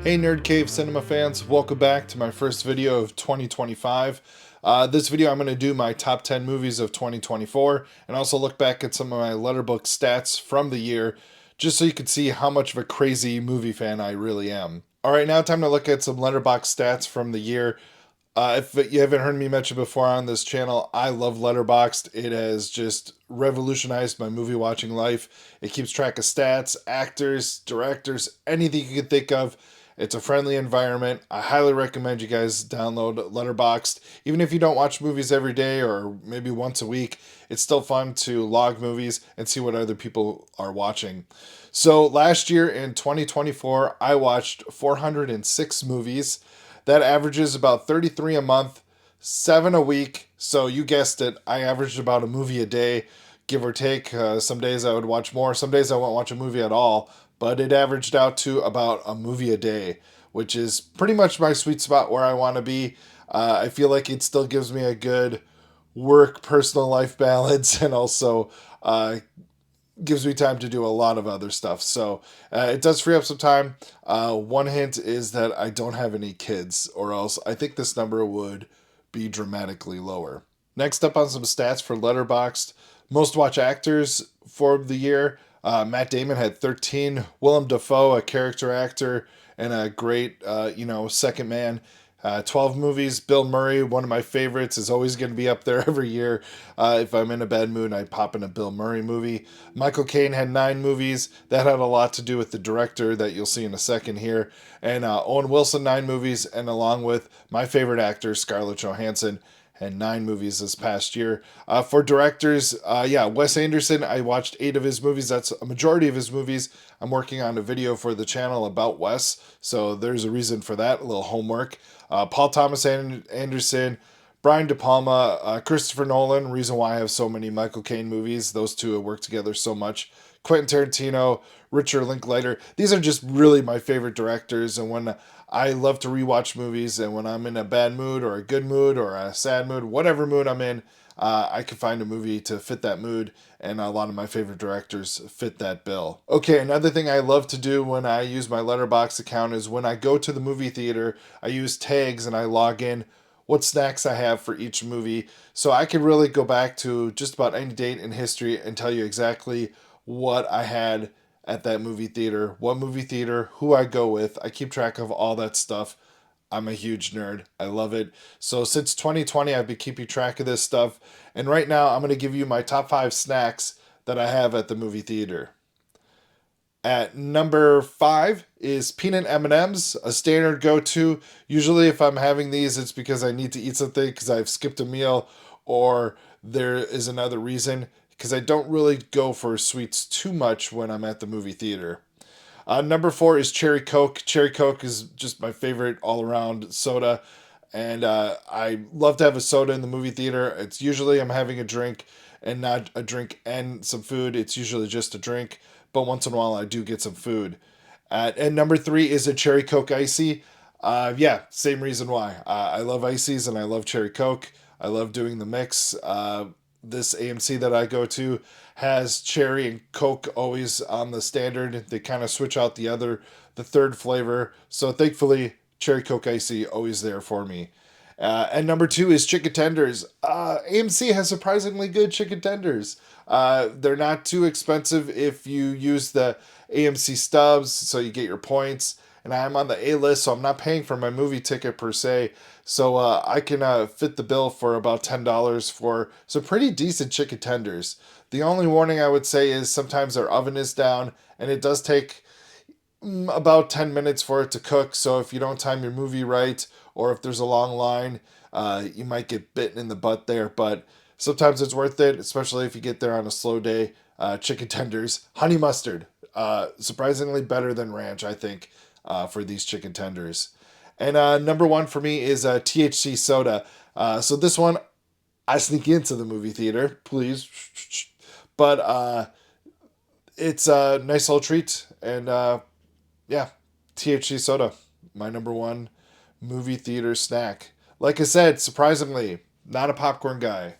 Hey Nerd Cave Cinema fans, welcome back to my first video of 2025. This video I'm going to do my top 10 movies of 2024 and also look back at some of my Letterboxd stats from the year just so you can see how much of a crazy movie fan I really am. Alright, now time to look at some Letterboxd stats from the year. If you haven't heard me mention before on this channel, I love Letterboxd. It has just revolutionized my movie watching life. It keeps track of stats, actors, directors, anything you can think of. It's a friendly environment. I highly recommend you guys download Letterboxd. Even if you don't watch movies every day or maybe once a week, it's still fun to log movies and see what other people are watching. So last year in 2024, I watched 406 movies. That averages about 33 a month, 7 a week. So you guessed it, I averaged about a movie a day, give or take. Some days I would watch more, some days I won't watch a movie at all, but it averaged out to about a movie a day, which is pretty much my sweet spot where I want to be. I feel like it still gives me a good work personal life balance and also gives me time to do a lot of other stuff. So it does free up some time. One hint is that I don't have any kids, or else I think this number would be dramatically lower. Next up on some stats for Letterboxd, most watch actors for the year. Matt Damon had 13. Willem Dafoe, a character actor and a great, second man, 12 movies. Bill Murray, one of my favorites, is always going to be up there every year. If I'm in a bad mood, I pop in a Bill Murray movie. Michael Caine had 9 movies. That had a lot to do with the director that you'll see in a second here. And Owen Wilson, 9 movies. And along with my favorite actor, Scarlett Johansson, and 9 movies this past year. For directors, Wes Anderson, I watched 8 of his movies. That's a majority of his movies. I'm working on a video for the channel about Wes, so there's a reason for that, a little homework. Paul Thomas Anderson, Brian De Palma, Christopher Nolan, reason why I have so many Michael Caine movies. Those two have worked together so much. Quentin Tarantino, Richard Linklater. These are just really my favorite directors, and when I love to rewatch movies, and when I'm in a bad mood or a good mood or a sad mood, whatever mood I'm in, I can find a movie to fit that mood, and a lot of my favorite directors fit that bill. Okay, another thing I love to do when I use my Letterboxd account is when I go to the movie theater, I use tags and I log in what snacks I have for each movie. So I can really go back to just about any date in history and tell you exactly what I had at that movie theater, what movie theater, who I go with. I keep track of all that stuff. I'm a huge nerd. I love it. So since 2020, I've been keeping track of this stuff. And right now, I'm going to give you my top 5 snacks that I have at the movie theater. At number 5 is peanut M&Ms, a standard go-to. Usually if I'm having these, it's because I need to eat something because I've skipped a meal or there is another reason because I don't really go for sweets too much when I'm at the movie theater. Number 4 is Cherry Coke. Cherry Coke is just my favorite all-around soda, and I love to have a soda in the movie theater. It's usually I'm having a drink and not a drink and some food. It's usually just a drink, but once in a while I do get some food. And number 3 is a Cherry Coke Icy. Same reason why. I love ices and I love Cherry Coke. I love doing the mix. This AMC that I go to has cherry and Coke always on the standard. They kind of switch out the third flavor. So thankfully, Cherry Coke Icy always there for me. And number 2 is chicken tenders. AMC has surprisingly good chicken tenders. They're not too expensive if you use the AMC stubs, so you get your points. And I'm on the A list, so I'm not paying for my movie ticket per se. So I can fit the bill for about $10 for some pretty decent chicken tenders. The only warning I would say is sometimes their oven is down, and it does take about 10 minutes for it to cook. So if you don't time your movie right, or if there's a long line, you might get bitten in the butt there. But sometimes it's worth it, especially if you get there on a slow day. Chicken tenders, honey mustard, surprisingly better than ranch, I think, for these chicken tenders. And number 1 for me is THC soda. So this one, I sneak into the movie theater, please. But it's a nice little treat. And THC soda, my number 1 movie theater snack. Like I said, surprisingly, not a popcorn guy.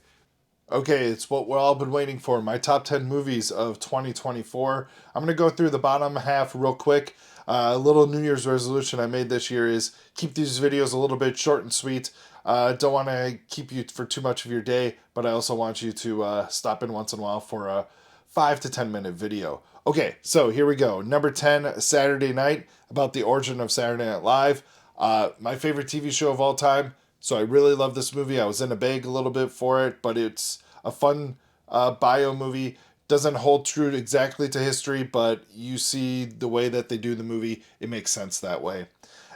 Okay, it's what we've all been waiting for. My top 10 movies of 2024. I'm going to go through the bottom half real quick. A little New Year's resolution I made this year is keep these videos a little bit short and sweet. Don't want to keep you for too much of your day, but I also want you to stop in once in a while for a 5 to 10 minute video. Okay, so here we go. Number 10, Saturday Night, about the origin of Saturday Night Live. My favorite TV show of all time. So I really love this movie. I was in a bag a little bit for it, but it's a fun bio movie. Doesn't hold true exactly to history, but you see the way that they do the movie, it makes sense that way.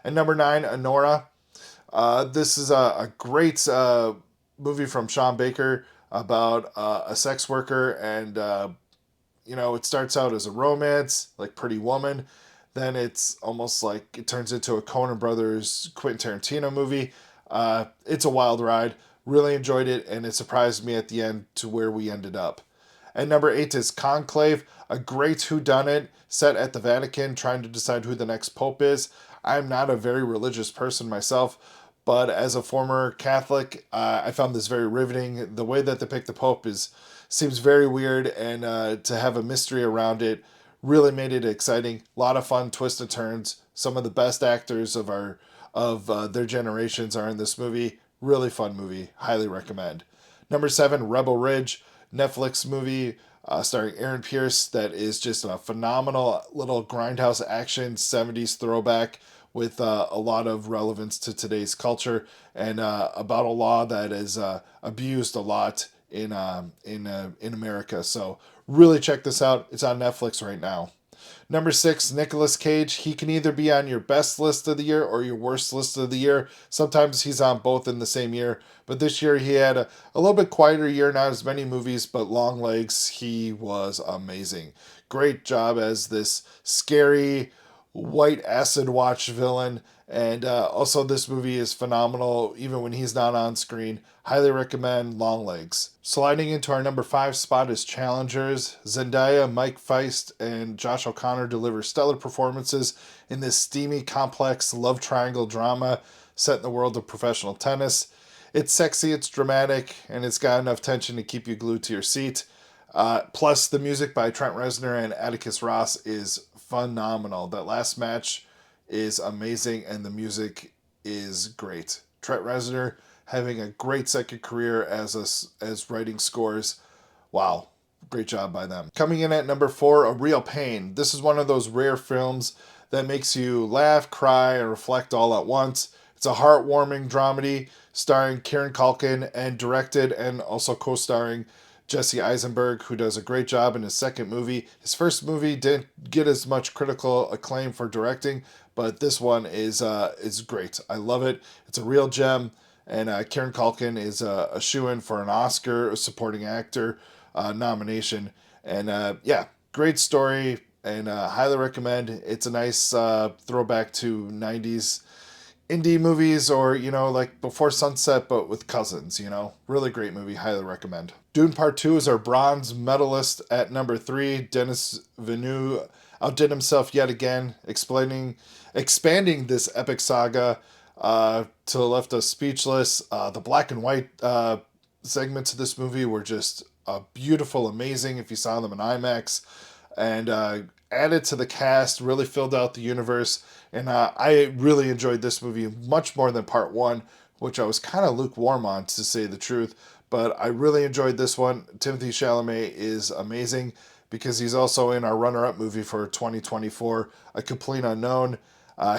And number 9, Honora. This is a great movie from Sean Baker about a sex worker, and it starts out as a romance, like Pretty Woman. Then it's almost like it turns into a Coen Brothers Quentin Tarantino movie. It's a wild ride. Really enjoyed it, and it surprised me at the end to where we ended up. And number 8 is Conclave, a great whodunit set at the Vatican trying to decide who the next pope is. I'm not a very religious person myself, but as a former Catholic, I found this very riveting. The way that they pick the pope seems very weird, and to have a mystery around it really made it exciting. A lot of fun twists and turns. Some of the best actors of their generations are in this movie. Really fun movie. Highly recommend. Number 7, Rebel Ridge, Netflix movie starring Aaron Pierce that is just a phenomenal little grindhouse action 70s throwback with a lot of relevance to today's culture, and about a law that is abused a lot in America. So really check this out. It's on Netflix right now. Number 6, Nicolas Cage. He can either be on your best list of the year or your worst list of the year. Sometimes he's on both in the same year. But this year he had a little bit quieter year, not as many movies, but Long Legs, he was amazing. Great job as this scary white acid watch villain. And also, this movie is phenomenal, even when he's not on screen. Highly recommend Long Legs. Sliding into our number 5 spot is Challengers. Zendaya, Mike Feist, and Josh O'Connor deliver stellar performances in this steamy, complex love triangle drama set in the world of professional tennis. It's sexy, it's dramatic, and it's got enough tension to keep you glued to your seat. Plus, the music by Trent Reznor and Atticus Ross is phenomenal. That last match is amazing, and the music is great. Trent Reznor having a great second career as writing scores. Wow, great job by them. Coming in at number 4, A Real Pain. This is one of those rare films that makes you laugh, cry, and reflect all at once. It's a heartwarming dramedy starring Kieran Culkin and directed and also co-starring Jesse Eisenberg, who does a great job in his second movie. His first movie didn't get as much critical acclaim for directing, but this one is great. I love it. It's a real gem, and Kieran Culkin is a shoo-in for an Oscar supporting actor nomination. And yeah, great story, and highly recommend. It's a nice throwback to 90s indie movies, or like Before Sunset but with cousins. Really great movie. Highly recommend. Dune Part 2 is our bronze medalist at number 3. Denis Villeneuve outdid himself yet again, expanding this epic saga to left us speechless. The black and white segments of this movie were just beautiful, amazing if you saw them in IMAX, and added to the cast, really filled out the universe. And I really enjoyed this movie much more than Part 1, which I was kind of lukewarm on, to say the truth. But I really enjoyed this one. Timothée Chalamet is amazing because he's also in our runner-up movie for 2024, A Complete Unknown.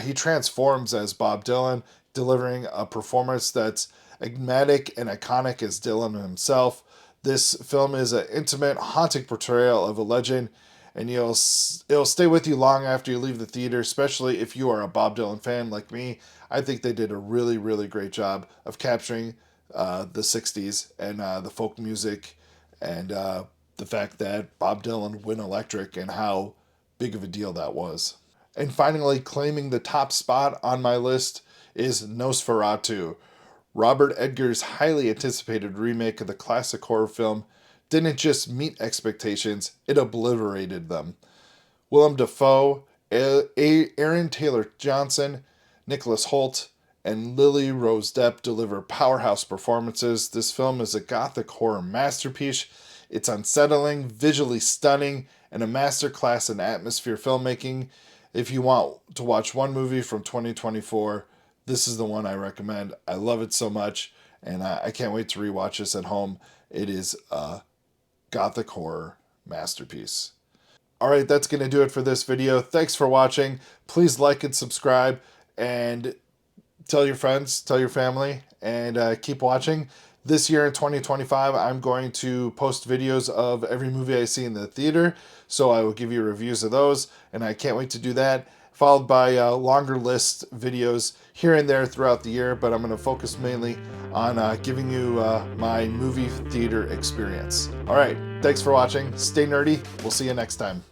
He transforms as Bob Dylan, delivering a performance that's enigmatic and iconic as Dylan himself. This film is an intimate, haunting portrayal of a legend, and it'll stay with you long after you leave the theater, especially if you are a Bob Dylan fan like me. I think they did a really, really great job of capturing the 60s and the folk music, and the fact that Bob Dylan went electric and how big of a deal that was. And finally, claiming the top spot on my list is Nosferatu. Robert Edgar's highly anticipated remake of the classic horror film didn't just meet expectations, it obliterated them. Willem Dafoe, Aaron Taylor Johnson, Nicholas Hoult, and Lily Rose Depp deliver powerhouse performances. This film is a gothic horror masterpiece. It's unsettling, visually stunning, and a masterclass in atmosphere filmmaking. If you want to watch one movie from 2024, this is the one I recommend. I love it so much, and I can't wait to rewatch this at home. It is a gothic horror masterpiece. All right, that's going to do it for this video. Thanks for watching. Please like and subscribe, and tell your friends, tell your family, and keep watching. This year in 2025, I'm going to post videos of every movie I see in the theater, so I will give you reviews of those, and I can't wait to do that, followed by longer list videos here and there throughout the year, but I'm going to focus mainly on giving you my movie theater experience. All right, thanks for watching. Stay nerdy. We'll see you next time.